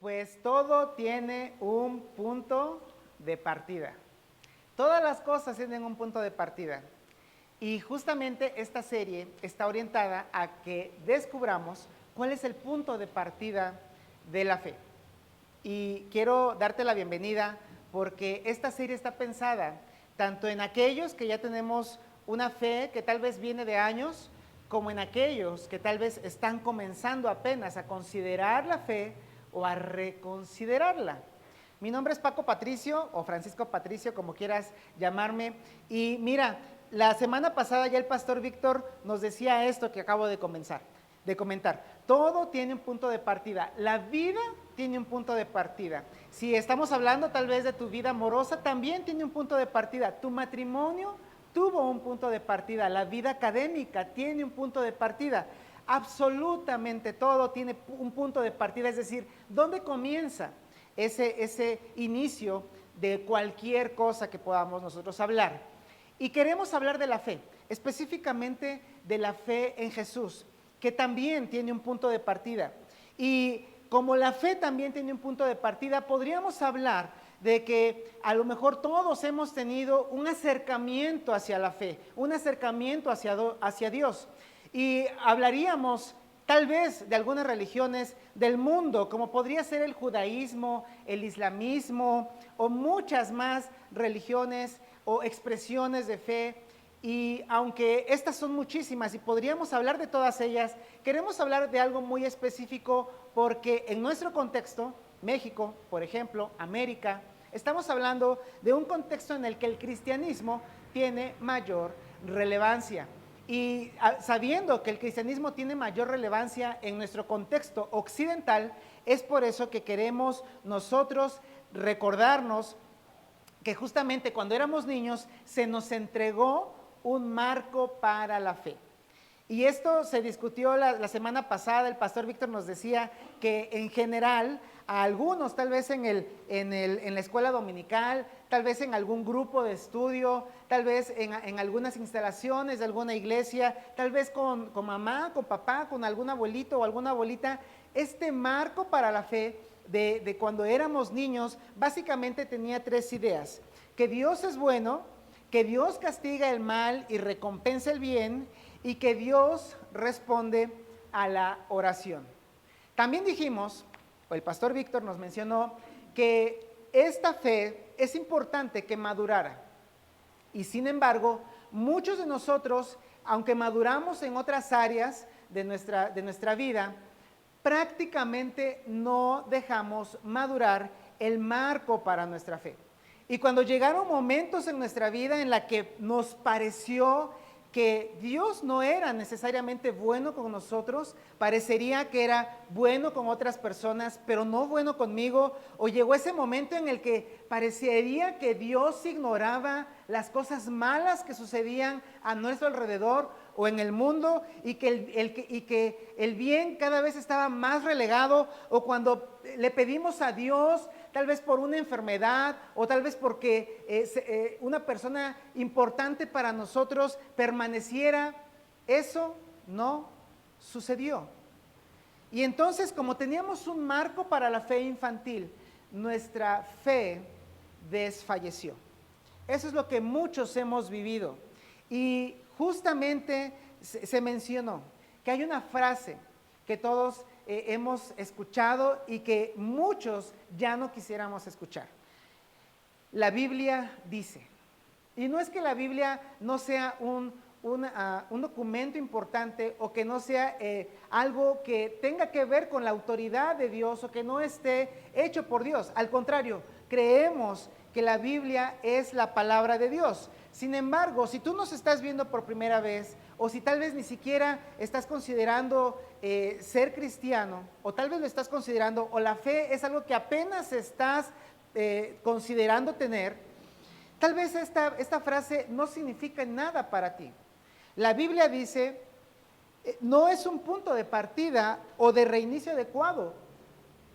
Pues todo tiene un punto de partida. Todas las cosas tienen un punto de partida. Y justamente esta serie está orientada a que descubramos cuál es el punto de partida de la fe. Y quiero darte la bienvenida porque esta serie está pensada tanto en aquellos que ya tenemos una fe que tal vez viene de años, como en aquellos que tal vez están comenzando apenas a considerar la fe o a reconsiderarla. Mi nombre es Paco Patricio o Francisco Patricio, como quieras llamarme. Y mira, la semana pasada ya el pastor Víctor nos decía esto que acabo de comentar. Todo tiene un punto de partida. La vida tiene un punto de partida. Si estamos hablando tal vez de tu vida amorosa, también tiene un punto de partida. Tu matrimonio tuvo un punto de partida. La vida académica tiene un punto de partida. Absolutamente todo tiene un punto de partida. Es decir, ¿dónde comienza ese inicio de cualquier cosa que podamos nosotros hablar? Y queremos hablar de la fe, específicamente de la fe en Jesús, que también tiene un punto de partida. Y como la fe también tiene un punto de partida, podríamos hablar de que a lo mejor todos hemos tenido un acercamiento hacia la fe, un acercamiento hacia Dios. Y hablaríamos tal vez de algunas religiones del mundo, como podría ser el judaísmo, el islamismo o muchas más religiones o expresiones de fe. Y aunque estas son muchísimas y podríamos hablar de todas ellas, queremos hablar de algo muy específico porque en nuestro contexto, México, por ejemplo, América, estamos hablando de un contexto en el que el cristianismo tiene mayor relevancia. Y sabiendo que el cristianismo tiene mayor relevancia en nuestro contexto occidental, es por eso que queremos nosotros recordarnos que justamente cuando éramos niños se nos entregó un marco para la fe. Y esto se discutió la semana pasada. El pastor Víctor nos decía que en general a algunos, tal vez en la escuela dominical, tal vez en algún grupo de estudio, tal vez en algunas instalaciones de alguna iglesia, tal vez con mamá, con papá, con algún abuelito o alguna abuelita, este marco para la fe de cuando éramos niños básicamente tenía tres ideas: que Dios es bueno, que Dios castiga el mal y recompensa el bien, y que Dios responde a la oración. También dijimos, o el pastor Víctor nos mencionó, que esta fe es importante que madurara. Y sin embargo, muchos de nosotros, aunque maduramos en otras áreas de nuestra vida, prácticamente no dejamos madurar el marco para nuestra fe. Y cuando llegaron momentos en nuestra vida en la que nos pareció que Dios no era necesariamente bueno con nosotros, parecería que era bueno con otras personas, pero no bueno conmigo, o llegó ese momento en el que parecería que Dios ignoraba las cosas malas que sucedían a nuestro alrededor o en el mundo, y que el bien cada vez estaba más relegado, o cuando le pedimos a Dios tal vez por una enfermedad o tal vez porque una persona importante para nosotros permaneciera, eso no sucedió. Y entonces, como teníamos un marco para la fe infantil, nuestra fe desfalleció. Eso es lo que muchos hemos vivido. Y justamente se mencionó que hay una frase que todos hemos escuchado y que muchos ya no quisiéramos escuchar. La Biblia dice, y no es que la Biblia no sea un documento importante o que no sea algo que tenga que ver con la autoridad de Dios o que no esté hecho por Dios. Al contrario, creemos que la Biblia es la palabra de Dios. Sin embargo, si tú nos estás viendo por primera vez, o si tal vez ni siquiera estás considerando ser cristiano, o tal vez lo estás considerando, o la fe es algo que apenas estás considerando tener, tal vez esta frase no significa nada para ti. La Biblia dice, no es un punto de partida o de reinicio adecuado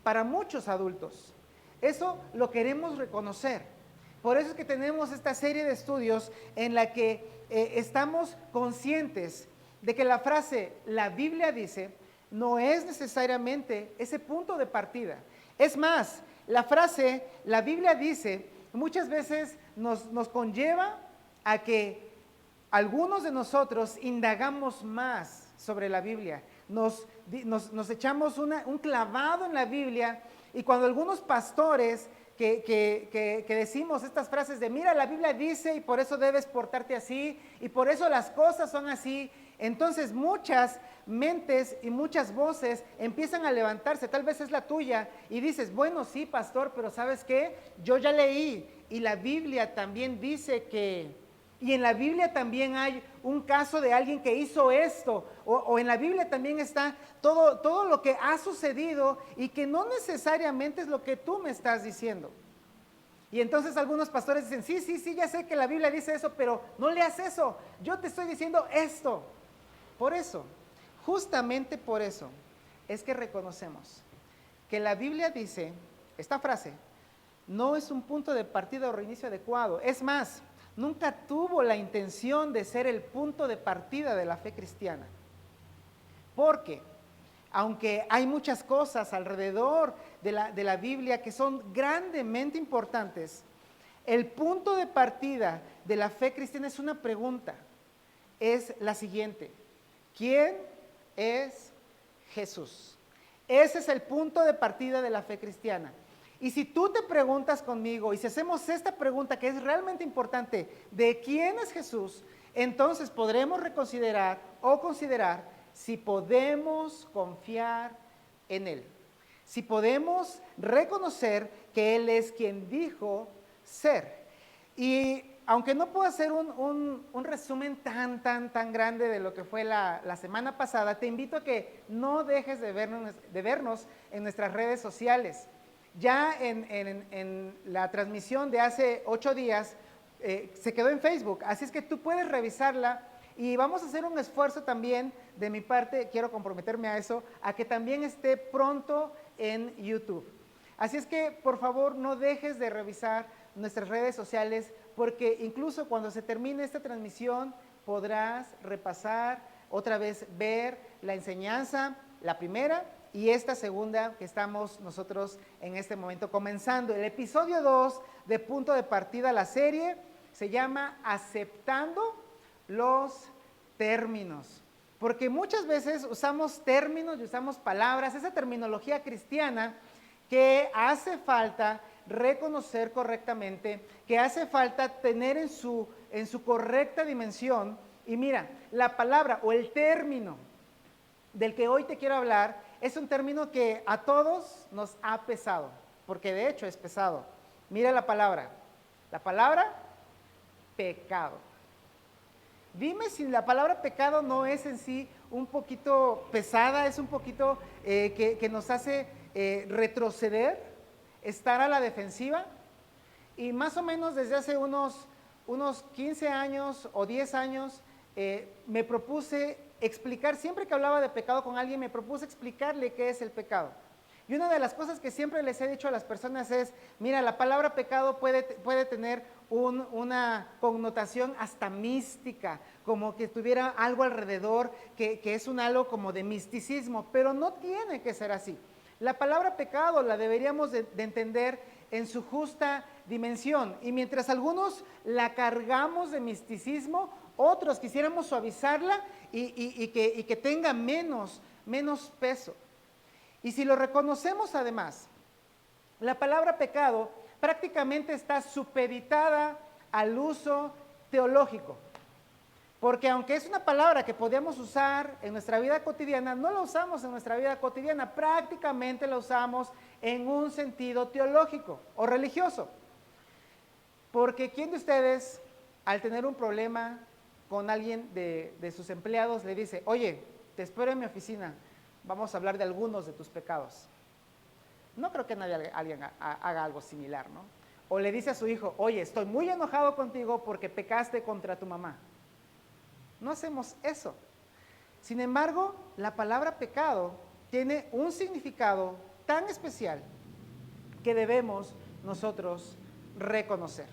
para muchos adultos. Eso lo queremos reconocer. Por eso es que tenemos esta serie de estudios en la que estamos conscientes de que la frase, la Biblia dice, no es necesariamente ese punto de partida. Es más, la frase, la Biblia dice, muchas veces nos conlleva a que algunos de nosotros indagamos más sobre la Biblia, nos echamos un clavado en la Biblia, y cuando algunos pastores que decimos estas frases de mira, la Biblia dice y por eso debes portarte así y por eso las cosas son así, entonces muchas mentes y muchas voces empiezan a levantarse, tal vez es la tuya, y dices, bueno, sí, pastor, pero ¿sabes qué? Yo ya leí y la Biblia también dice que... Y en la Biblia también hay un caso de alguien que hizo esto, o en la Biblia también está todo lo que ha sucedido y que no necesariamente es lo que tú me estás diciendo. Y entonces algunos pastores dicen, sí, ya sé que la Biblia dice eso, pero no leas eso, yo te estoy diciendo esto. Por eso, justamente por eso, es que reconocemos que la Biblia dice, esta frase, no es un punto de partida o reinicio adecuado, es más, nunca tuvo la intención de ser el punto de partida de la fe cristiana. Porque, aunque hay muchas cosas alrededor de la Biblia que son grandemente importantes, el punto de partida de la fe cristiana es una pregunta. Es la siguiente: ¿quién es Jesús? Ese es el punto de partida de la fe cristiana. Y si tú te preguntas conmigo, y si hacemos esta pregunta que es realmente importante, ¿de quién es Jesús? Entonces podremos reconsiderar o considerar si podemos confiar en Él. Si podemos reconocer que Él es quien dijo ser. Y aunque no puedo hacer un resumen tan grande de lo que fue la semana pasada, te invito a que no dejes de vernos en nuestras redes sociales. Ya en la transmisión de hace 8 días se quedó en Facebook, así es que tú puedes revisarla y vamos a hacer un esfuerzo también de mi parte, quiero comprometerme a eso, a que también esté pronto en YouTube. Así es que por favor no dejes de revisar nuestras redes sociales, porque incluso cuando se termine esta transmisión podrás repasar otra vez, ver la enseñanza, la primera y esta segunda que estamos nosotros en este momento comenzando. El episodio 2 de Punto de Partida, la serie, se llama Aceptando los Términos. Porque muchas veces usamos términos y usamos palabras, esa terminología cristiana que hace falta reconocer correctamente, que hace falta tener en su correcta dimensión. Y mira, la palabra o el término del que hoy te quiero hablar es un término que a todos nos ha pesado, porque de hecho es pesado. Mira la palabra pecado. Dime si la palabra pecado no es en sí un poquito pesada, es un poquito que nos hace retroceder, estar a la defensiva. Y más o menos desde hace unos 15 años o 10 años me propuse explicar, siempre que hablaba de pecado con alguien, me propuse explicarle qué es el pecado. Y una de las cosas que siempre les he dicho a las personas es, mira, la palabra pecado puede tener una connotación hasta mística, como que tuviera algo alrededor, que es un halo como de misticismo, pero no tiene que ser así. La palabra pecado la deberíamos de entender en su justa dimensión, y mientras algunos la cargamos de misticismo, otros quisiéramos suavizarla y que tenga menos peso. Y si lo reconocemos además, la palabra pecado prácticamente está supeditada al uso teológico. Porque aunque es una palabra que podemos usar en nuestra vida cotidiana, no la usamos en nuestra vida cotidiana, prácticamente la usamos en un sentido teológico o religioso. Porque ¿quién de ustedes, al tener un problema con alguien de sus empleados, le dice, oye, te espero en mi oficina, vamos a hablar de algunos de tus pecados? No creo que alguien haga algo similar, ¿no? O le dice a su hijo, oye, estoy muy enojado contigo porque pecaste contra tu mamá. No hacemos eso. Sin embargo, la palabra pecado tiene un significado tan especial que debemos nosotros reconocer.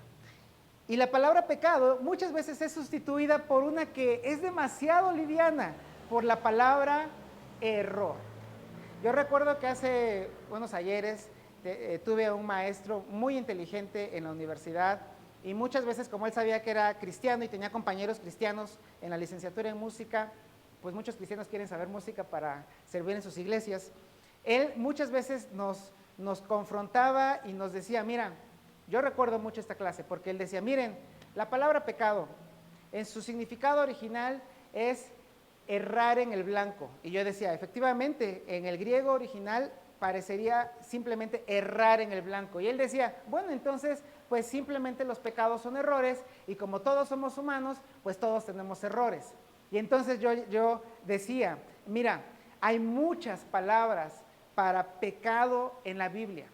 Y la palabra pecado muchas veces es sustituida por una que es demasiado liviana, por la palabra error. Yo recuerdo que hace unos ayeres tuve un maestro muy inteligente en la universidad y muchas veces, como él sabía que era cristiano y tenía compañeros cristianos en la licenciatura en música, pues muchos cristianos quieren saber música para servir en sus iglesias. Él muchas veces nos confrontaba y nos decía, mira, yo recuerdo mucho esta clase porque él decía, miren, la palabra pecado en su significado original es errar en el blanco. Y yo decía, efectivamente, en el griego original parecería simplemente errar en el blanco. Y él decía, bueno, entonces, pues simplemente los pecados son errores y como todos somos humanos, pues todos tenemos errores. Y entonces yo decía, mira, hay muchas palabras para pecado en la Biblia.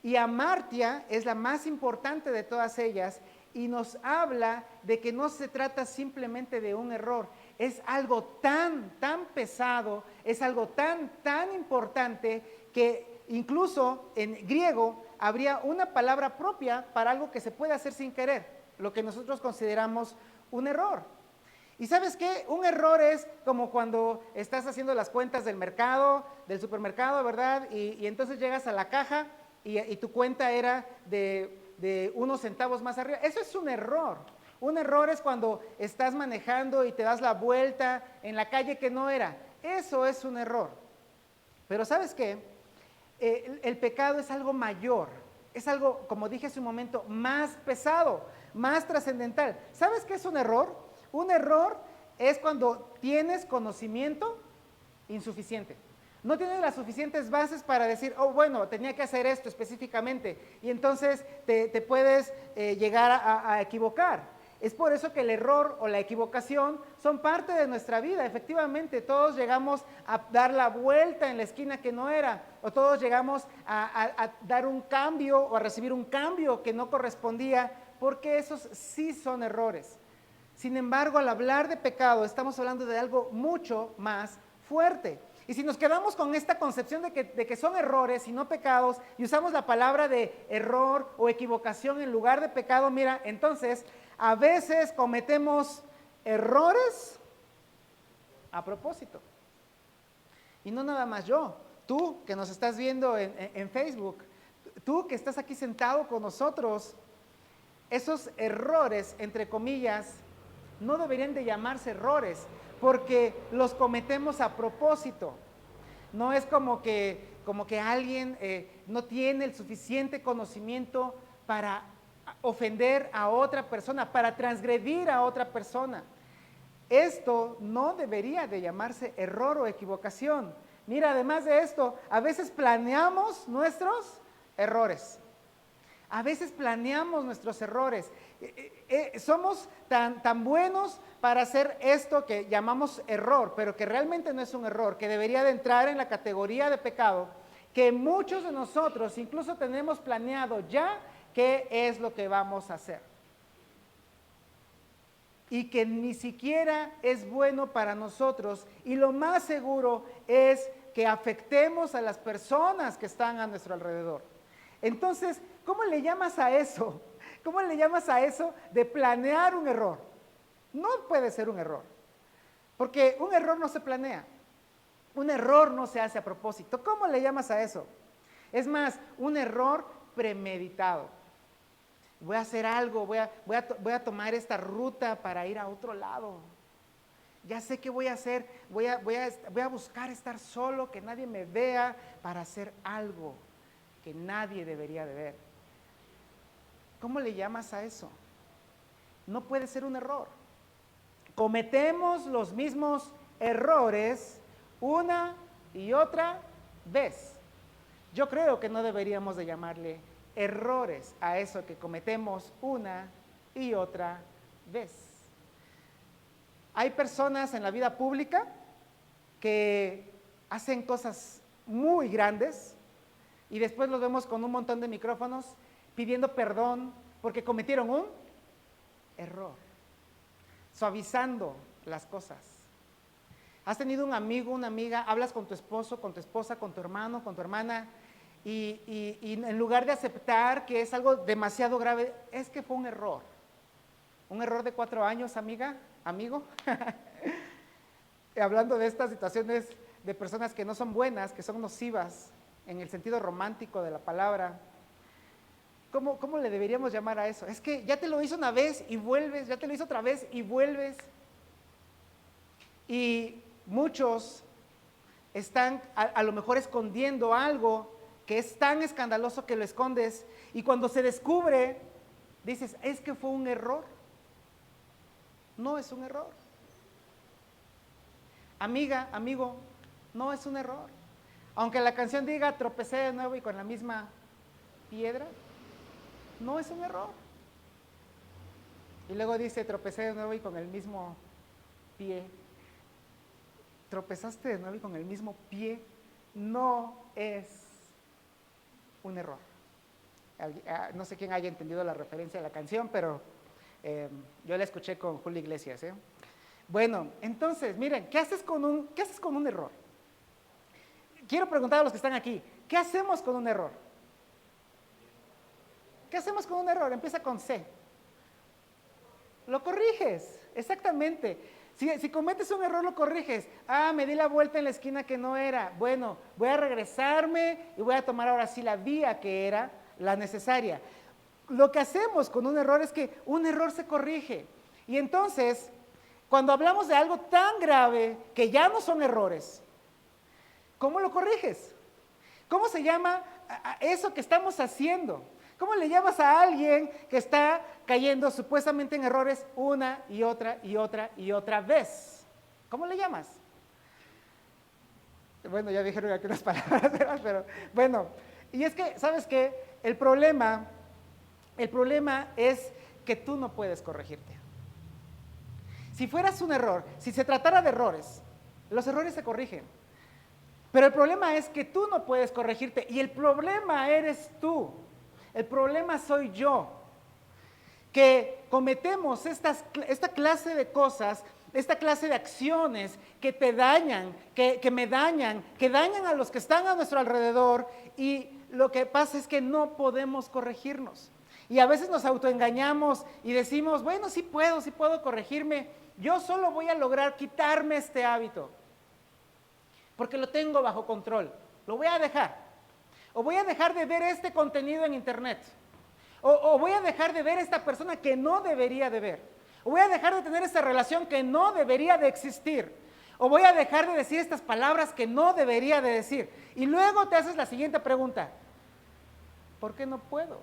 Y amartia es la más importante de todas ellas y nos habla de que no se trata simplemente de un error, es algo tan pesado, es algo tan importante que incluso en griego habría una palabra propia para algo que se puede hacer sin querer, lo que nosotros consideramos un error. ¿Y sabes qué? Un error es como cuando estás haciendo las cuentas del mercado, del supermercado, ¿verdad? Y entonces llegas a la caja y tu cuenta era de unos centavos más arriba. Eso es un error. Un error es cuando estás manejando y te das la vuelta en la calle que no era. Eso es un error. Pero ¿sabes qué? El pecado es algo mayor. Es algo, como dije hace un momento, más pesado, más trascendental. ¿Sabes qué es un error? Un error es cuando tienes conocimiento insuficiente. No tienes las suficientes bases para decir, oh, bueno, tenía que hacer esto específicamente. Y entonces te puedes llegar a equivocar. Es por eso que el error o la equivocación son parte de nuestra vida. Efectivamente, todos llegamos a dar la vuelta en la esquina que no era, o todos llegamos a dar un cambio o a recibir un cambio que no correspondía, porque esos sí son errores. Sin embargo, al hablar de pecado, estamos hablando de algo mucho más fuerte. Y si nos quedamos con esta concepción de que son errores y no pecados, y usamos la palabra de error o equivocación en lugar de pecado, mira, entonces a veces cometemos errores a propósito. Y no nada más yo, tú que nos estás viendo en Facebook, tú que estás aquí sentado con nosotros, esos errores, entre comillas, no deberían de llamarse errores, porque los cometemos a propósito. No es como que alguien no tiene el suficiente conocimiento para ofender a otra persona, para transgredir a otra persona. Esto no debería de llamarse error o equivocación. Mira, además de esto, a veces planeamos nuestros errores. A veces planeamos nuestros errores. Somos tan buenos para hacer esto que llamamos error, pero que realmente no es un error, que debería de entrar en la categoría de pecado, que muchos de nosotros incluso tenemos planeado ya qué es lo que vamos a hacer. Y que ni siquiera es bueno para nosotros, y lo más seguro es que afectemos a las personas que están a nuestro alrededor. Entonces, ¿cómo le llamas a eso? ¿Cómo le llamas a eso de planear un error? No puede ser un error, porque un error no se planea, un error no se hace a propósito. ¿Cómo le llamas a eso? Es más, un error premeditado. Voy a hacer algo, voy a tomar esta ruta para ir a otro lado. Ya sé qué voy a hacer, voy a buscar estar solo, que nadie me vea, para hacer algo que nadie debería de ver. ¿Cómo le llamas a eso? No puede ser un error. Cometemos los mismos errores una y otra vez. Yo creo que no deberíamos de llamarle errores a eso que cometemos una y otra vez. Hay personas en la vida pública que hacen cosas muy grandes y después los vemos con un montón de micrófonos pidiendo perdón porque cometieron un error, suavizando las cosas. Has tenido un amigo, una amiga, hablas con tu esposo, con tu esposa, con tu hermano, con tu hermana, y en lugar de aceptar que es algo demasiado grave, es que fue un error de 4 años, amiga, amigo. Hablando de estas situaciones de personas que no son buenas, que son nocivas en el sentido romántico de la palabra. ¿Cómo le deberíamos llamar a eso? Es que ya te lo hizo una vez y vuelves, ya te lo hizo otra vez y vuelves. Y muchos están a lo mejor escondiendo algo que es tan escandaloso que lo escondes, y cuando se descubre, dices, es que fue un error. No es un error. Amiga, amigo, no es un error. Aunque la canción diga, tropecé de nuevo y con la misma piedra, no es un error. Y luego dice, tropecé de nuevo y con el mismo pie. Tropezaste de nuevo y con el mismo pie, no es un error. No sé quién haya entendido la referencia de la canción, pero yo la escuché con Julio Iglesias. Bueno, entonces, miren, ¿qué haces con un error? Quiero preguntar a los que están aquí, ¿qué hacemos con un error? ¿Qué hacemos con un error? Empieza con C. Lo corriges, exactamente. Si cometes un error, lo corriges. Me di la vuelta en la esquina que no era. Bueno, voy a regresarme y voy a tomar ahora sí la vía que era la necesaria. Lo que hacemos con un error es que un error se corrige. Y entonces, cuando hablamos de algo tan grave que ya no son errores, ¿cómo lo corriges? ¿Cómo se llama a eso que estamos haciendo? ¿Cómo le llamas a alguien que está cayendo supuestamente en errores una y otra y otra y otra vez? ¿Cómo le llamas? Bueno, ya dijeron aquí unas palabras, ¿verdad? Pero bueno, y es que, ¿sabes qué? El problema es que tú no puedes corregirte. Si fueras un error, si se tratara de errores, los errores se corrigen. Pero el problema es que tú no puedes corregirte, y el problema eres tú. El problema soy yo, que cometemos esta clase de cosas, esta clase de acciones que te dañan, que me dañan, que dañan a los que están a nuestro alrededor, y lo que pasa es que no podemos corregirnos. Y a veces nos autoengañamos y decimos, bueno, sí puedo corregirme, yo solo voy a lograr quitarme este hábito, porque lo tengo bajo control, lo voy a dejar. O voy a dejar de ver este contenido en internet. O voy a dejar de ver esta persona que no debería de ver. O voy a dejar de tener esta relación que no debería de existir. O voy a dejar de decir estas palabras que no debería de decir. Y luego te haces la siguiente pregunta. ¿Por qué no puedo?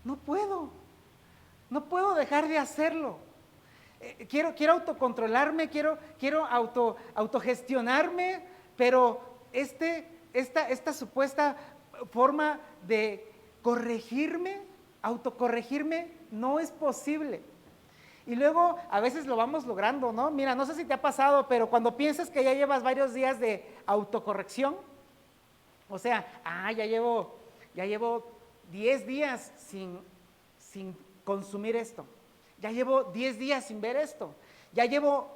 No puedo. No puedo dejar de hacerlo. Quiero autocontrolarme, quiero autogestionarme, pero esta supuesta forma de corregirme, autocorregirme, no es posible. Y luego a veces lo vamos logrando, ¿no? Mira, no sé si te ha pasado, pero cuando piensas que ya llevas varios días de autocorrección, o sea, ya llevo 10 días sin consumir esto, ya llevo 10 días sin ver esto, ya llevo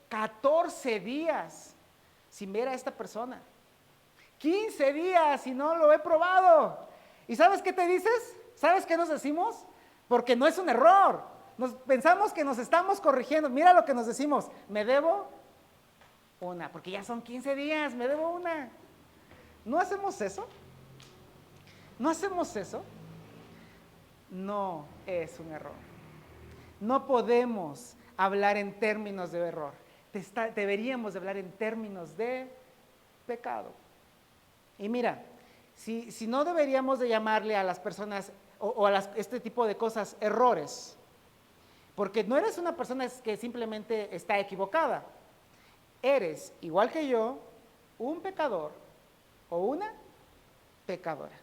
14 días sin ver a esta persona, 15 días y no lo he probado. ¿Y sabes qué te dices? ¿Sabes qué nos decimos? Porque no es un error. Pensamos que nos estamos corrigiendo. Mira lo que nos decimos. Me debo una, porque ya son 15 días, me debo una. ¿No hacemos eso? ¿No hacemos eso? No es un error. No podemos hablar en términos de error. Deberíamos de hablar en términos de pecado. Y mira, si no deberíamos de llamarle a las personas o a este tipo de cosas errores, porque no eres una persona que simplemente está equivocada, eres, igual que yo, un pecador o una pecadora.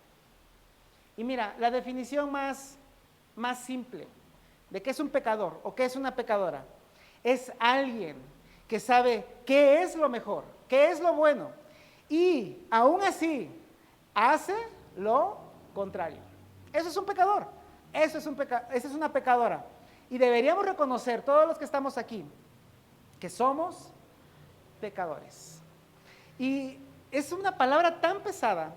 Y mira, la definición más simple de qué es un pecador o qué es una pecadora, es alguien que sabe qué es lo mejor, qué es lo bueno, y aún así hace lo contrario. Eso es un pecador, esa es una pecadora. Y deberíamos reconocer, todos los que estamos aquí, que somos pecadores. Y es una palabra tan pesada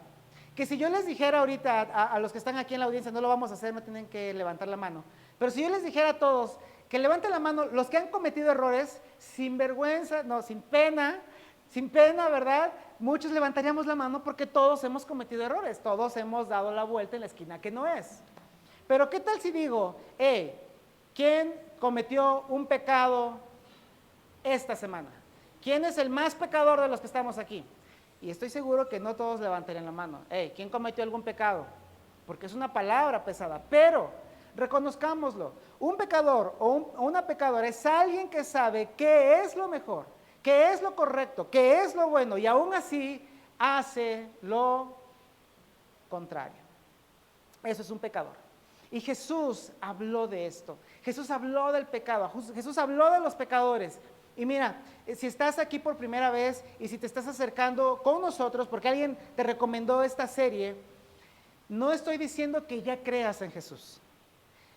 que si yo les dijera ahorita a los que están aquí en la audiencia, no lo vamos a hacer, no tienen que levantar la mano, pero si yo les dijera a todos que levanten la mano los que han cometido errores sin vergüenza, no, sin pena, Sin pena, ¿verdad? Muchos levantaríamos la mano porque todos hemos cometido errores, todos hemos dado la vuelta en la esquina que no es. Pero ¿qué tal si digo, ¿quién cometió un pecado esta semana? ¿Quién es el más pecador de los que estamos aquí? Y estoy seguro que no todos levantarían la mano. ¿Quién cometió algún pecado? Porque es una palabra pesada, pero reconozcámoslo. Un pecador o una pecadora es alguien que sabe qué es lo mejor, qué es lo correcto, qué es lo bueno, y aún así hace lo contrario. Eso es un pecador. Y Jesús habló de esto. Jesús habló del pecado. Jesús habló de los pecadores. Y mira, si estás aquí por primera vez y si te estás acercando con nosotros porque alguien te recomendó esta serie, no estoy diciendo que ya creas en Jesús.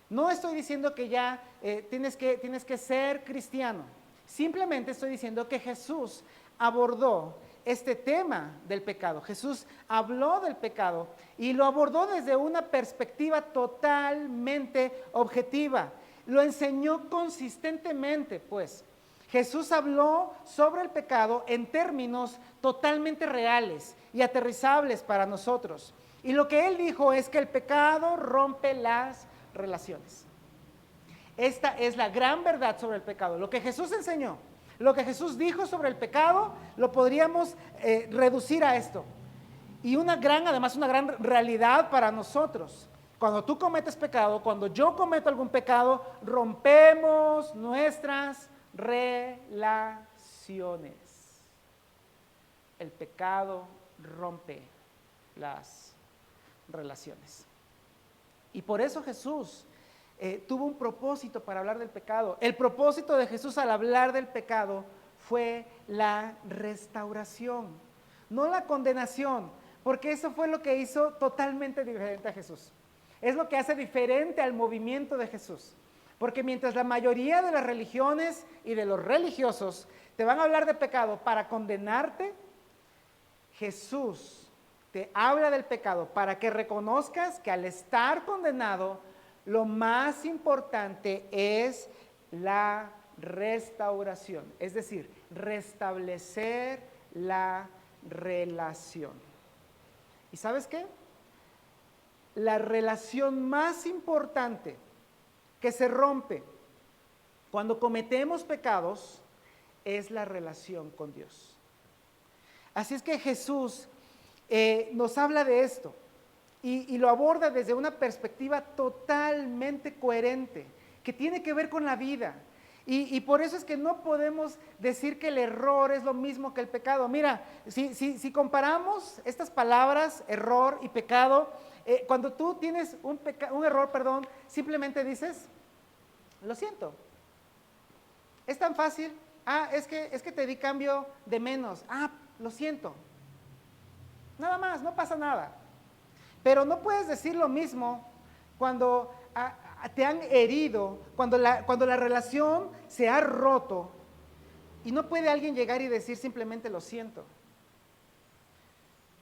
No estoy diciendo que ya tienes que ser cristiano. Simplemente estoy diciendo que Jesús abordó este tema del pecado. Jesús habló del pecado y lo abordó desde una perspectiva totalmente objetiva. Lo enseñó consistentemente, pues. Jesús habló sobre el pecado en términos totalmente reales y aterrizables para nosotros. Y lo que él dijo es que el pecado rompe las relaciones. Esta es la gran verdad sobre el pecado. Lo que Jesús enseñó, lo que Jesús dijo sobre el pecado, lo podríamos reducir a esto. Y además una gran realidad para nosotros. Cuando tú cometes pecado, cuando yo cometo algún pecado, rompemos nuestras relaciones. El pecado rompe las relaciones. Y por eso Jesús tuvo un propósito para hablar del pecado. El propósito de Jesús al hablar del pecado fue la restauración, no la condenación, porque eso fue lo que hizo totalmente diferente a Jesús. Es lo que hace diferente al movimiento de Jesús. Porque mientras la mayoría de las religiones y de los religiosos te van a hablar de pecado para condenarte, Jesús te habla del pecado para que reconozcas que al estar condenado, lo más importante es la restauración, es decir, restablecer la relación. ¿Y sabes qué? La relación más importante que se rompe cuando cometemos pecados es la relación con Dios. Así es que Jesús nos habla de esto y lo aborda desde una perspectiva totalmente coherente, que tiene que ver con la vida. Y por eso es que no podemos decir que el error es lo mismo que el pecado. Mira, si comparamos estas palabras, error y pecado, cuando tú tienes un error, simplemente dices, lo siento. Es tan fácil. Es que te di cambio de menos. Lo siento. Nada más, no pasa nada. Pero no puedes decir lo mismo cuando te han herido, cuando la relación se ha roto y no puede alguien llegar y decir simplemente lo siento.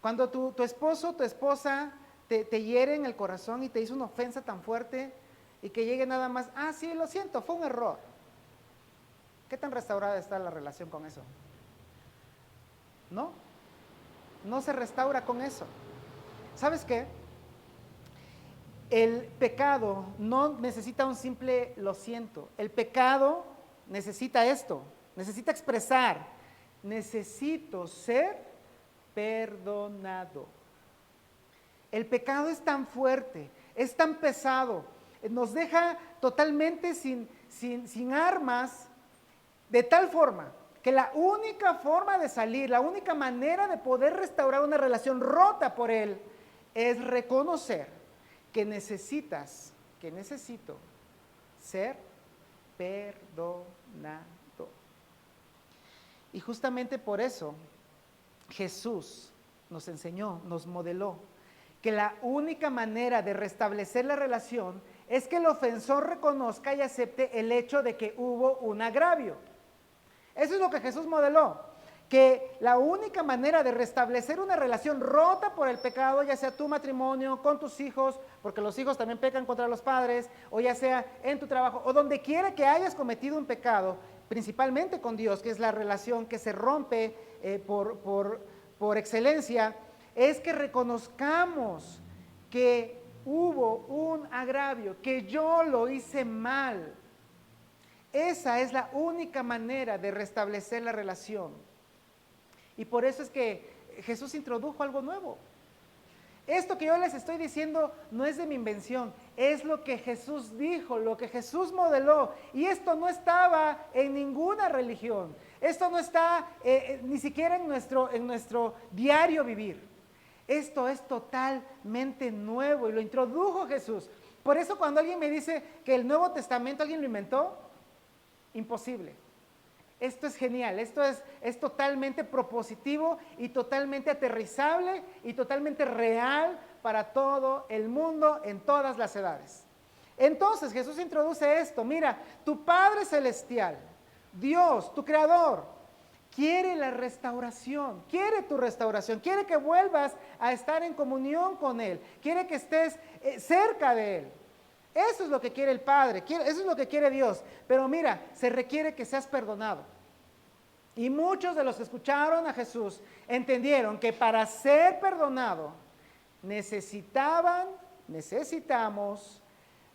Cuando tu esposo, tu esposa te hiere en el corazón y te hizo una ofensa tan fuerte y que llegue nada más, sí, lo siento, fue un error. ¿Qué tan restaurada está la relación con eso? No se restaura con eso. ¿Sabes qué? El pecado no necesita un simple lo siento. El pecado necesita esto, necesita expresar, necesito ser perdonado. El pecado es tan fuerte, es tan pesado, nos deja totalmente sin armas, de tal forma que la única forma de salir, la única manera de poder restaurar una relación rota por él, es reconocer que necesito ser perdonado. Y justamente por eso Jesús nos enseñó, nos modeló, que la única manera de restablecer la relación es que el ofensor reconozca y acepte el hecho de que hubo un agravio. Eso es lo que Jesús modeló, que la única manera de restablecer una relación rota por el pecado, ya sea tu matrimonio, con tus hijos, porque los hijos también pecan contra los padres, o ya sea en tu trabajo, o donde quiera que hayas cometido un pecado, principalmente con Dios, que es la relación que se rompe por excelencia, es que reconozcamos que hubo un agravio, que yo lo hice mal. Esa es la única manera de restablecer la relación. Y por eso es que Jesús introdujo algo nuevo. Esto que yo les estoy diciendo no es de mi invención, es lo que Jesús dijo, lo que Jesús modeló. Y esto no estaba en ninguna religión. Esto no está ni siquiera en nuestro diario vivir. Esto es totalmente nuevo y lo introdujo Jesús. Por eso cuando alguien me dice que el Nuevo Testamento alguien lo inventó, imposible. Esto es genial, esto es totalmente propositivo y totalmente aterrizable y totalmente real para todo el mundo en todas las edades. Entonces Jesús introduce esto, mira, tu Padre Celestial, Dios, tu Creador, quiere la restauración, quiere tu restauración, quiere que vuelvas a estar en comunión con Él, quiere que estés cerca de Él. Eso es lo que quiere el Padre, eso es lo que quiere Dios. Pero mira, se requiere que seas perdonado. Y muchos de los que escucharon a Jesús entendieron que para ser perdonado necesitamos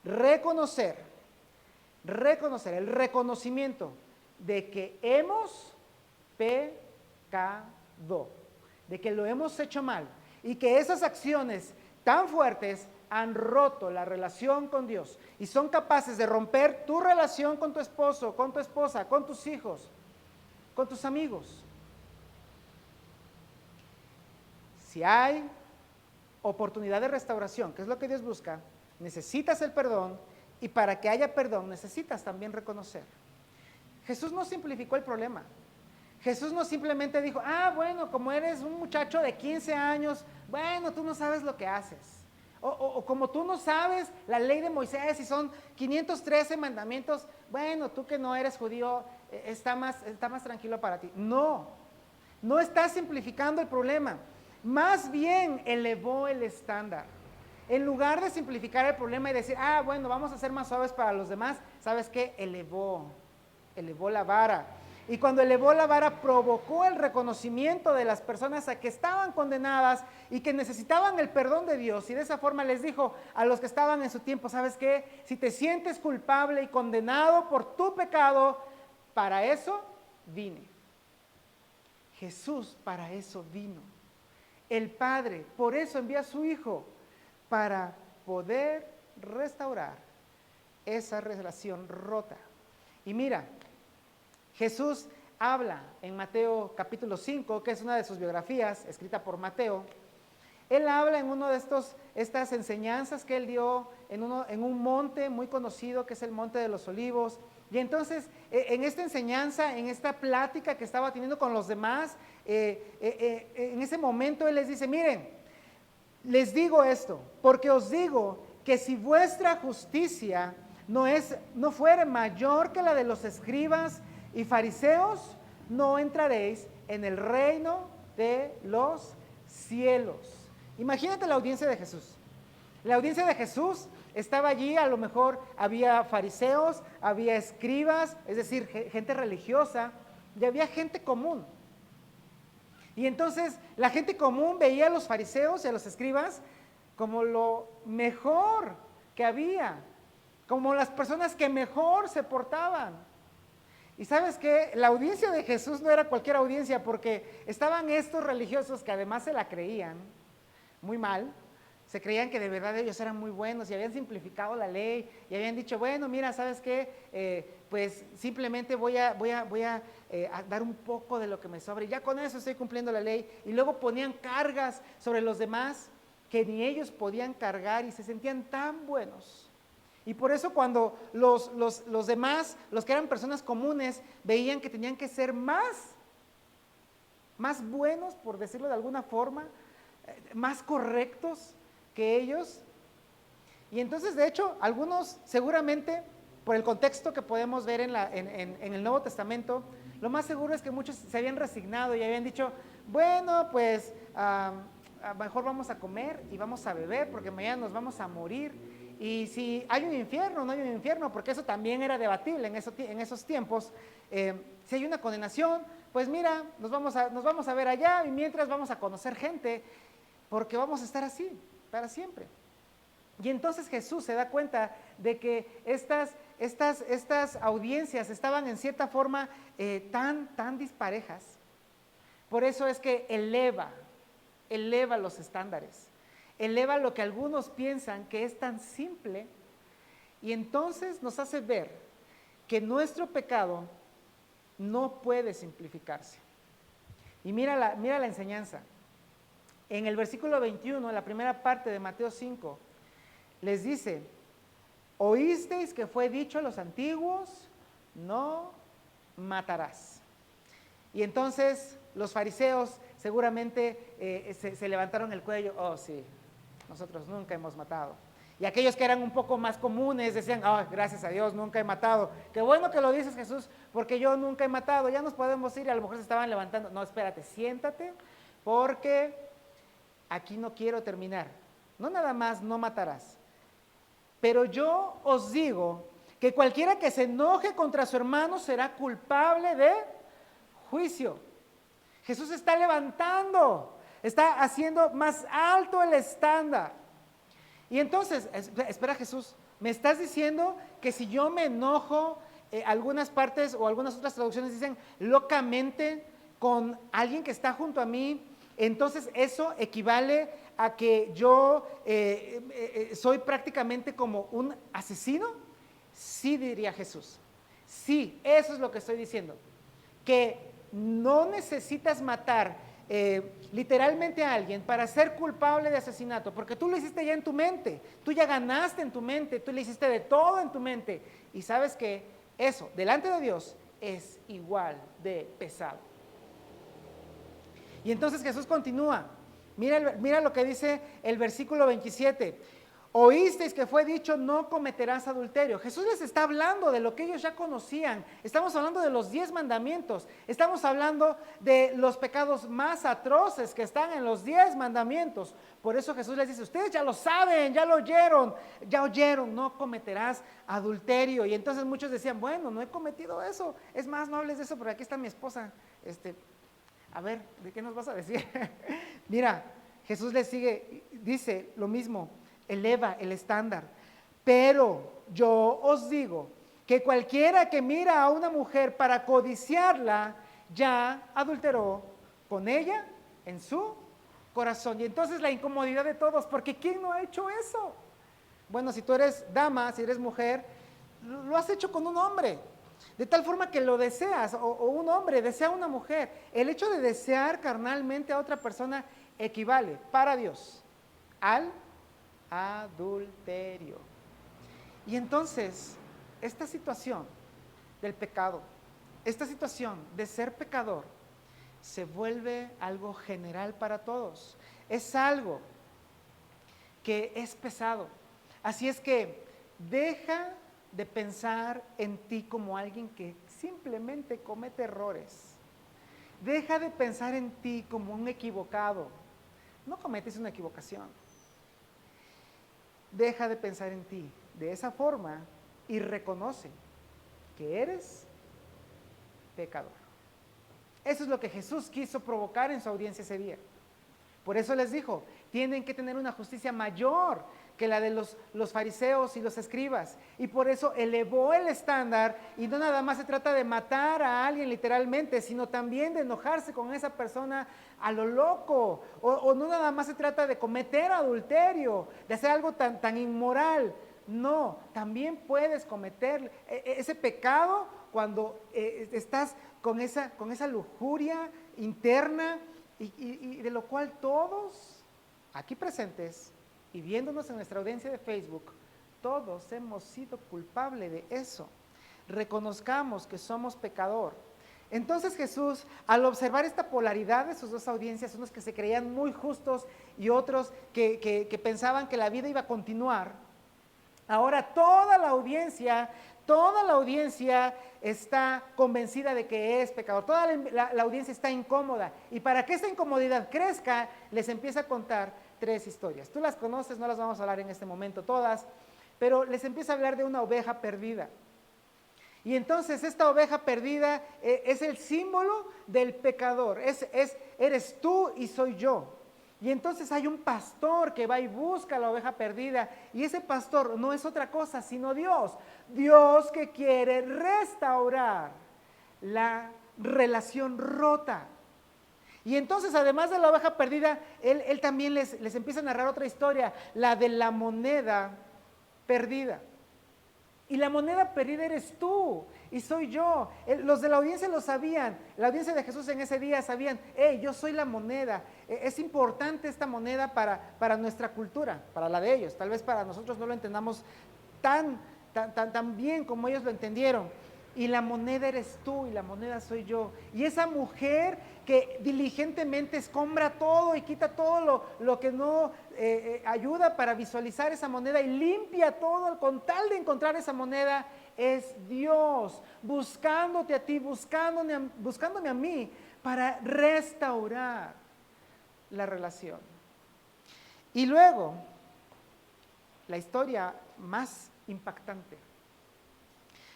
reconocer el reconocimiento de que hemos pecado, de que lo hemos hecho mal y que esas acciones tan fuertes han roto la relación con Dios y son capaces de romper tu relación con tu esposo, con tu esposa, con tus hijos, con tus amigos. Si hay oportunidad de restauración, que es lo que Dios busca, necesitas el perdón y para que haya perdón necesitas también reconocer. Jesús no simplificó el problema. Jesús no simplemente dijo, bueno, como eres un muchacho de 15 años, bueno, tú no sabes lo que haces. O como tú no sabes la ley de Moisés y son 513 mandamientos, bueno, tú que no eres judío, está más tranquilo para ti. No está simplificando el problema, más bien elevó el estándar. En lugar de simplificar el problema y decir, bueno, vamos a ser más suaves para los demás, ¿sabes qué? Elevó la vara. Y cuando elevó la vara provocó el reconocimiento de las personas a que estaban condenadas y que necesitaban el perdón de Dios. Y de esa forma les dijo a los que estaban en su tiempo, ¿sabes qué? Si te sientes culpable y condenado por tu pecado, para eso vine. Jesús para eso vino. El Padre por eso envía a su Hijo, para poder restaurar esa relación rota. Y mira, Jesús habla en Mateo capítulo 5, que es una de sus biografías, escrita por Mateo. Él habla en uno de estas enseñanzas que él dio en un monte muy conocido, que es el Monte de los Olivos. Y entonces, en esta enseñanza, en esta plática que estaba teniendo con los demás, en ese momento él les dice, miren, les digo esto, porque os digo que si vuestra justicia no fuere mayor que la de los escribas y fariseos, no entraréis en el reino de los cielos. Imagínate la audiencia de Jesús. La audiencia de Jesús estaba allí, a lo mejor había fariseos, había escribas, es decir, gente religiosa, y había gente común. Y entonces la gente común veía a los fariseos y a los escribas como lo mejor que había, como las personas que mejor se portaban. Y sabes qué, la audiencia de Jesús no era cualquier audiencia, porque estaban estos religiosos que además se la creían muy mal, se creían que de verdad ellos eran muy buenos y habían simplificado la ley y habían dicho, bueno, mira, ¿sabes qué? Pues simplemente voy a dar un poco de lo que me sobre y ya con eso estoy cumpliendo la ley. Y luego ponían cargas sobre los demás que ni ellos podían cargar y se sentían tan buenos. Y por eso cuando los demás, los que eran personas comunes, veían que tenían que ser más buenos, por decirlo de alguna forma, más correctos que ellos. Y entonces, de hecho, algunos seguramente, por el contexto que podemos ver en el Nuevo Testamento, lo más seguro es que muchos se habían resignado y habían dicho, bueno, pues mejor vamos a comer y vamos a beber porque mañana nos vamos a morir. Y si hay un infierno, no hay un infierno, porque eso también era debatible en esos tiempos. Si hay una condenación, pues mira, nos vamos a ver allá y mientras vamos a conocer gente, porque vamos a estar así para siempre. Y entonces Jesús se da cuenta de que estas audiencias estaban en cierta forma tan disparejas. Por eso es que eleva los estándares, eleva lo que algunos piensan que es tan simple, y entonces nos hace ver que nuestro pecado no puede simplificarse. Y mira la enseñanza. En el versículo 21, en la primera parte de Mateo 5, les dice: oísteis que fue dicho a los antiguos, no matarás. Y entonces los fariseos seguramente se levantaron el cuello: oh sí, nosotros nunca hemos matado. Y aquellos que eran un poco más comunes decían: oh, gracias a Dios, nunca he matado. Qué bueno que lo dices, Jesús, porque yo nunca he matado, ya nos podemos ir. Y a lo mejor se estaban levantando: no, espérate, siéntate, porque aquí no quiero terminar. No nada más no matarás, pero yo os digo que cualquiera que se enoje contra su hermano será culpable de juicio. Jesús está levantando, está haciendo más alto el estándar. Y entonces, espera, Jesús, ¿me estás diciendo que si yo me enojo, algunas partes o algunas otras traducciones dicen locamente con alguien que está junto a mí, entonces eso equivale a que yo soy prácticamente como un asesino? Sí, diría Jesús. Sí, eso es lo que estoy diciendo. Que no necesitas matar literalmente a alguien para ser culpable de asesinato, porque tú lo hiciste ya en tu mente, tú ya ganaste en tu mente, tú le hiciste de todo en tu mente, y sabes que eso, delante de Dios, es igual de pesado. Y entonces Jesús continúa. Mira lo que dice el versículo 27. Oísteis que fue dicho: no cometerás adulterio. Jesús les está hablando de lo que ellos ya conocían. Estamos hablando de los 10 mandamientos. Estamos hablando de los pecados más atroces que están en los 10 mandamientos. Por eso Jesús les dice: ustedes ya lo saben, ya lo oyeron, no cometerás adulterio. Y entonces muchos decían: bueno, no he cometido eso. Es más, no hables de eso, porque aquí está mi esposa. A ver, ¿de qué nos vas a decir? Mira, Jesús les dice lo mismo. Eleva el estándar. Pero yo os digo que cualquiera que mira a una mujer para codiciarla, ya adulteró con ella en su corazón. Y entonces la incomodidad de todos, porque ¿quién no ha hecho eso? Bueno, si tú eres dama, si eres mujer, lo has hecho con un hombre, de tal forma que lo deseas, o un hombre desea a una mujer. El hecho de desear carnalmente a otra persona equivale para Dios al adulterio. Y entonces, esta situación del pecado, esta situación de ser pecador, se vuelve algo general para todos. Es algo que es pesado. Así es que deja de pensar en ti como alguien que simplemente comete errores. Deja de pensar en ti como un equivocado. No cometes una equivocación. Deja de pensar en ti de esa forma y reconoce que eres pecador. Eso es lo que Jesús quiso provocar en su audiencia ese día. Por eso les dijo: tienen que tener una justicia mayor que la de los fariseos y los escribas. Y por eso elevó el estándar, y no nada más se trata de matar a alguien literalmente, sino también de enojarse con esa persona a lo loco, o no nada más se trata de cometer adulterio, de hacer algo tan inmoral. No, también puedes cometer ese pecado cuando estás con esa lujuria interna, y de lo cual todos aquí presentes y viéndonos en nuestra audiencia de Facebook, todos hemos sido culpables de eso. Reconozcamos que somos pecador. Entonces Jesús, al observar esta polaridad de sus dos audiencias, unos que se creían muy justos y otros que pensaban que la vida iba a continuar, ahora toda la audiencia, Toda la audiencia está convencida de que es pecador, toda la audiencia está incómoda, y para que esta incomodidad crezca, les empieza a contar 3 historias. Tú las conoces, no las vamos a hablar en este momento todas, pero les empieza a hablar de una oveja perdida. Y entonces esta oveja perdida es el símbolo del pecador, eres tú y soy yo. Y entonces hay un pastor que va y busca a la oveja perdida, y ese pastor no es otra cosa sino Dios. Dios que quiere restaurar la relación rota. Y entonces, además de la oveja perdida, él también les empieza a narrar otra historia, la de la moneda perdida. Y la moneda perdida eres tú y soy yo. Los de la audiencia lo sabían, la audiencia de Jesús en ese día sabían, hey, yo soy la moneda, es importante esta moneda para nuestra cultura, para la de ellos. Tal vez para nosotros no lo entendamos tan bien como ellos lo entendieron. Y la moneda eres tú y la moneda soy yo. Y esa mujer que diligentemente escombra todo y quita todo lo que no ayuda para visualizar esa moneda y limpia todo con tal de encontrar esa moneda, es Dios buscándote a ti, buscándome a mí para restaurar la relación. Y luego, la historia más impactante,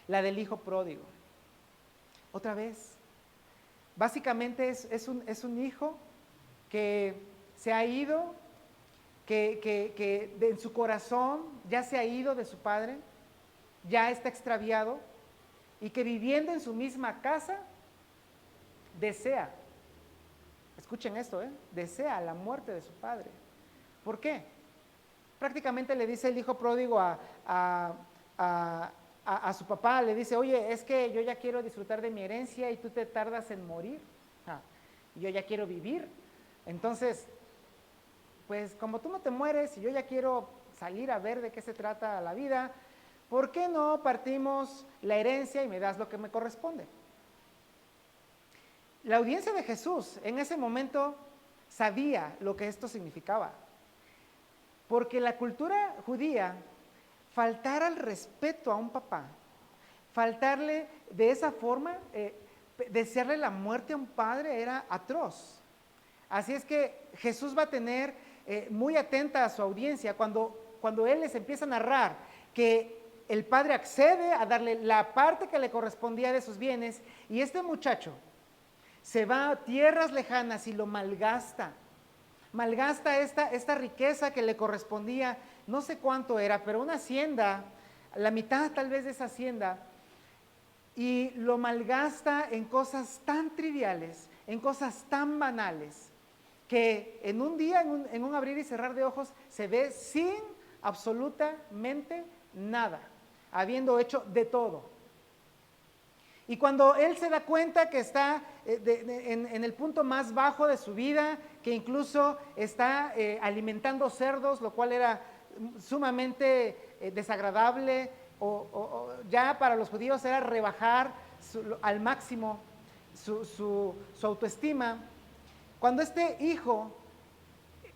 la del hijo pródigo. Otra vez, básicamente es un hijo que se ha ido, que en su corazón ya se ha ido de su padre, ya está extraviado, y que viviendo en su misma casa desea, escuchen esto, desea la muerte de su padre. ¿Por qué? Prácticamente le dice el hijo pródigo a su papá, le dice, oye, es que yo ya quiero disfrutar de mi herencia y tú te tardas en morir, yo ya quiero vivir, entonces, pues como tú no te mueres y yo ya quiero salir a ver de qué se trata la vida, ¿por qué no partimos la herencia y me das lo que me corresponde? La audiencia de Jesús en ese momento sabía lo que esto significaba, porque la cultura judía, faltar al respeto a un papá, faltarle de esa forma, desearle la muerte a un padre era atroz. Así es que Jesús va a tener muy atenta a su audiencia cuando Él les empieza a narrar que el padre accede a darle la parte que le correspondía de sus bienes, y este muchacho se va a tierras lejanas y lo malgasta esta riqueza que le correspondía, no sé cuánto era, pero una hacienda, la mitad tal vez de esa hacienda, y lo malgasta en cosas tan triviales, en cosas tan banales, que en un día, en un abrir y cerrar de ojos, se ve sin absolutamente nada, habiendo hecho de todo. Y cuando él se da cuenta que está en el punto más bajo de su vida, que incluso está alimentando cerdos, lo cual era sumamente desagradable, o ya para los judíos era rebajar al máximo su autoestima. Cuando este hijo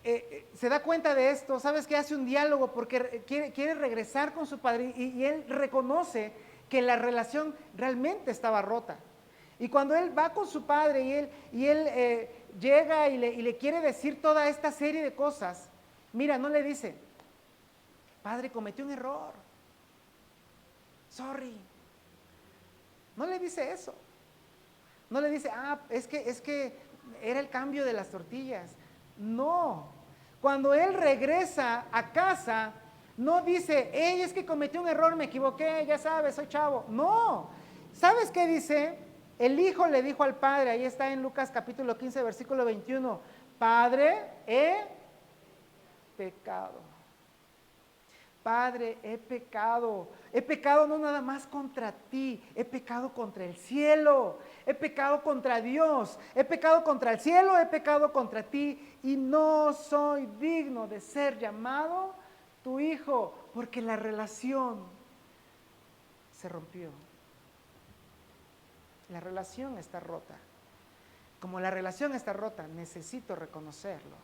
se da cuenta de esto, ¿sabes qué? Hace un diálogo porque quiere regresar con su padre, y él reconoce que la relación realmente estaba rota. Y cuando él va con su padre y él llega y le quiere decir toda esta serie de cosas, mira, no le dice, padre, cometí un error, sorry. No le dice eso. No le dice, es que era el cambio de las tortillas. No. Cuando él regresa a casa, no dice, hey, es que cometí un error, me equivoqué, ya sabes, soy chavo. No. ¿Sabes qué dice? El hijo le dijo al padre, ahí está en Lucas capítulo 15, versículo 21, Padre, he pecado. Padre, he pecado no nada más contra ti, he pecado contra el cielo, he pecado contra Dios, he pecado contra el cielo, he pecado contra ti, y no soy digno de ser llamado tu hijo, porque la relación se rompió. La relación está rota. Como la relación está rota, necesito reconocerlo.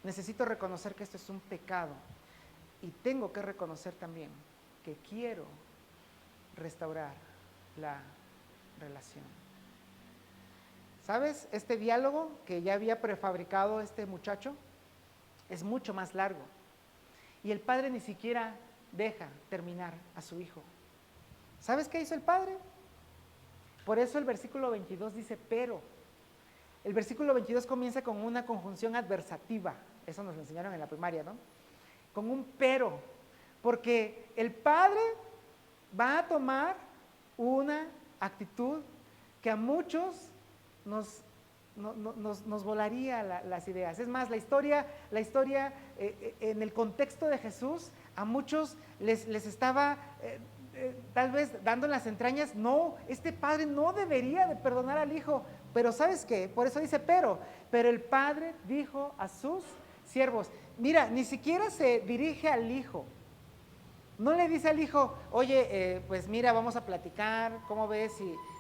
Necesito reconocer que esto es un pecado. Y tengo que reconocer también que quiero restaurar la relación. ¿Sabes? Este diálogo que ya había prefabricado este muchacho es mucho más largo. Y el padre ni siquiera deja terminar a su hijo. ¿Sabes qué hizo el padre? Por eso el versículo 22 dice pero. El versículo 22 comienza con una conjunción adversativa. Eso nos lo enseñaron en la primaria, ¿no? Con un pero. Porque el padre va a tomar una actitud que a muchos nos volaría las ideas. Es más, la historia en el contexto de Jesús, a muchos les estaba tal vez dando en las entrañas, no, este padre no debería de perdonar al hijo, pero ¿sabes qué? Por eso dice pero el padre dijo a sus siervos, mira, ni siquiera se dirige al hijo. No le dice al hijo, oye, pues mira, vamos a platicar, ¿cómo ves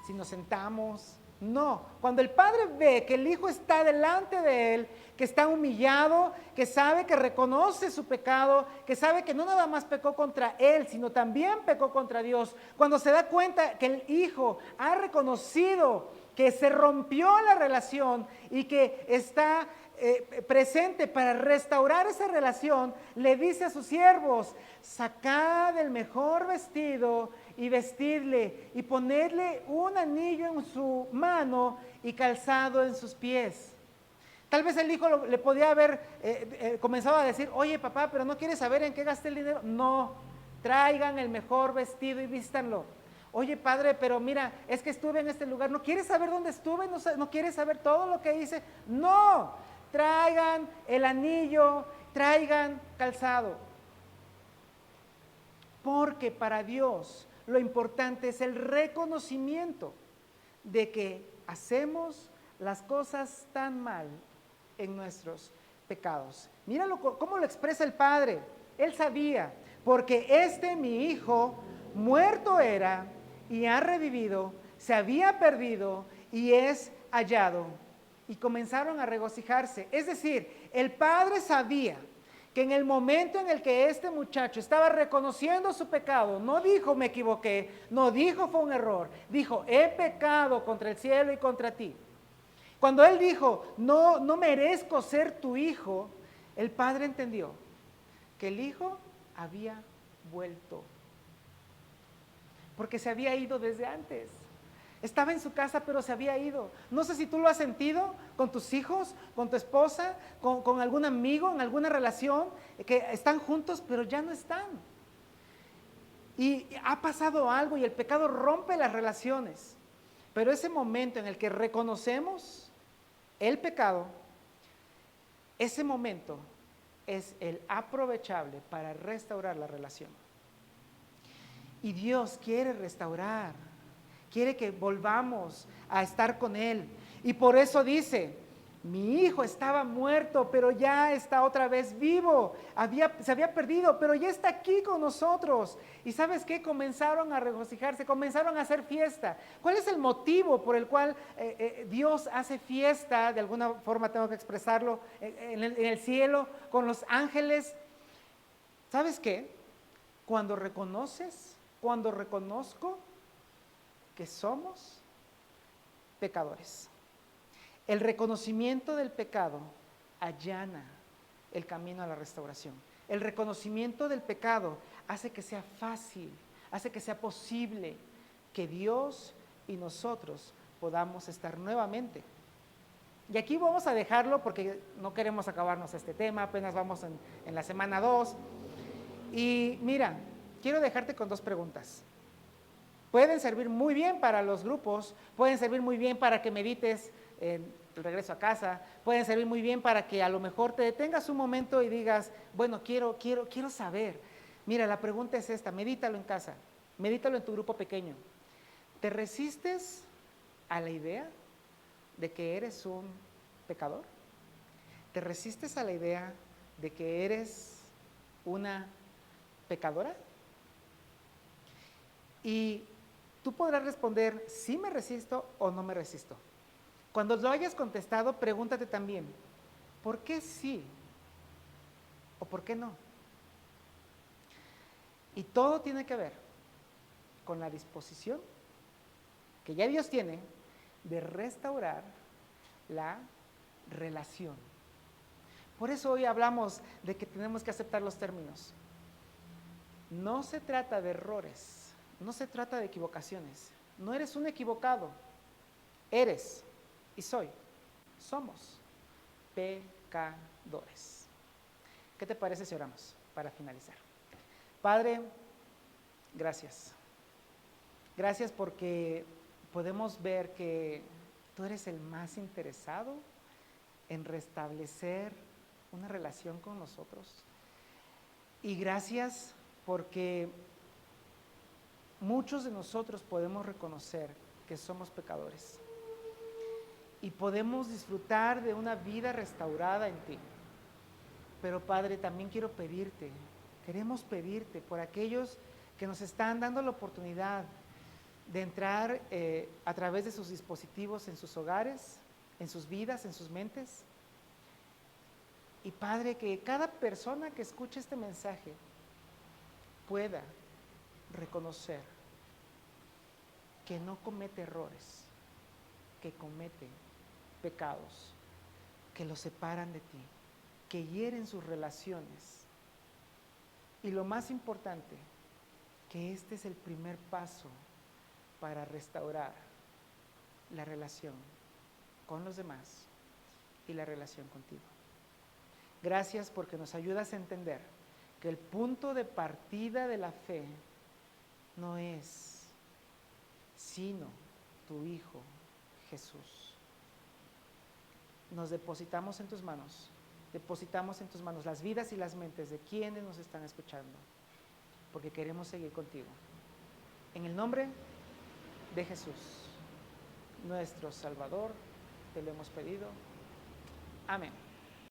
si nos sentamos? No, cuando el padre ve que el hijo está delante de él, que está humillado, que sabe que reconoce su pecado, que sabe que no nada más pecó contra él, sino también pecó contra Dios, cuando se da cuenta que el hijo ha reconocido que se rompió la relación y que está presente para restaurar esa relación, le dice a sus siervos, sacad el mejor vestido y vestidle y ponerle un anillo en su mano y calzado en sus pies. Tal vez el hijo le podía haber comenzado a decir, oye papá, pero no quieres saber en qué gasté el dinero. No, traigan el mejor vestido y vístanlo. Oye padre, pero mira, es que estuve en este lugar, ¿no quieres saber dónde estuve? ¿No quieres saber todo lo que hice? No, traigan el anillo, traigan calzado. Porque para Dios lo importante es el reconocimiento de que hacemos las cosas tan mal en nuestros pecados. Míralo cómo lo expresa el Padre. Él sabía, porque mi hijo, muerto era y ha revivido, se había perdido y es hallado. Y comenzaron a regocijarse. Es decir, el Padre sabía que en el momento en el que este muchacho estaba reconociendo su pecado, no dijo me equivoqué, no dijo fue un error, dijo he pecado contra el cielo y contra ti. Cuando él dijo no merezco ser tu hijo, el padre entendió que el hijo había vuelto, porque se había ido desde antes. Estaba en su casa, pero se había ido. No sé si tú lo has sentido con tus hijos, con tu esposa, con algún amigo, en alguna relación, que están juntos, pero ya no están. Y ha pasado algo y el pecado rompe las relaciones. Pero ese momento en el que reconocemos el pecado, ese momento es el aprovechable para restaurar la relación. Y Dios quiere restaurar. Quiere que volvamos a estar con Él. Y por eso dice, mi hijo estaba muerto, pero ya está otra vez vivo. Se había perdido, pero ya está aquí con nosotros. ¿Y sabes qué? Comenzaron a regocijarse, comenzaron a hacer fiesta. ¿Cuál es el motivo por el cual Dios hace fiesta? De alguna forma tengo que expresarlo, en el cielo, con los ángeles. ¿Sabes qué? Cuando reconozco que somos pecadores. El reconocimiento del pecado allana el camino a la restauración. El reconocimiento del pecado hace que sea fácil, hace que sea posible que Dios y nosotros podamos estar nuevamente. Y aquí vamos a dejarlo porque no queremos acabarnos este tema, apenas vamos en la semana 2. Y mira, quiero dejarte con 2 preguntas. Pueden servir muy bien para los grupos, pueden servir muy bien para que medites en el regreso a casa, pueden servir muy bien para que a lo mejor te detengas un momento y digas, bueno, quiero saber. Mira, la pregunta es esta, medítalo en casa, medítalo en tu grupo pequeño. ¿Te resistes a la idea de que eres un pecador? ¿Te resistes a la idea de que eres una pecadora? Y tú podrás responder, sí me resisto o no me resisto. Cuando lo hayas contestado, pregúntate también, ¿por qué sí o por qué no? Y todo tiene que ver con la disposición que ya Dios tiene de restaurar la relación. Por eso hoy hablamos de que tenemos que aceptar los términos. No se trata de errores, no se trata de equivocaciones. No eres un equivocado, eres y somos pecadores. ¿Qué te parece si oramos para finalizar? Padre, gracias. Gracias porque podemos ver que tú eres el más interesado en restablecer una relación con nosotros. Y gracias porque muchos de nosotros podemos reconocer que somos pecadores y podemos disfrutar de una vida restaurada en ti. Pero Padre, también queremos pedirte por aquellos que nos están dando la oportunidad de entrar a través de sus dispositivos en sus hogares, en sus vidas, en sus mentes. Y Padre, que cada persona que escuche este mensaje pueda reconocer que no comete errores, que comete pecados, que los separan de ti, que hieren sus relaciones. Y lo más importante, que este es el primer paso para restaurar la relación con los demás y la relación contigo. Gracias porque nos ayudas a entender que el punto de partida de la fe no es sino tu Hijo Jesús. Nos depositamos en tus manos las vidas y las mentes de quienes nos están escuchando, porque queremos seguir contigo. En el nombre de Jesús, nuestro Salvador, te lo hemos pedido. Amén.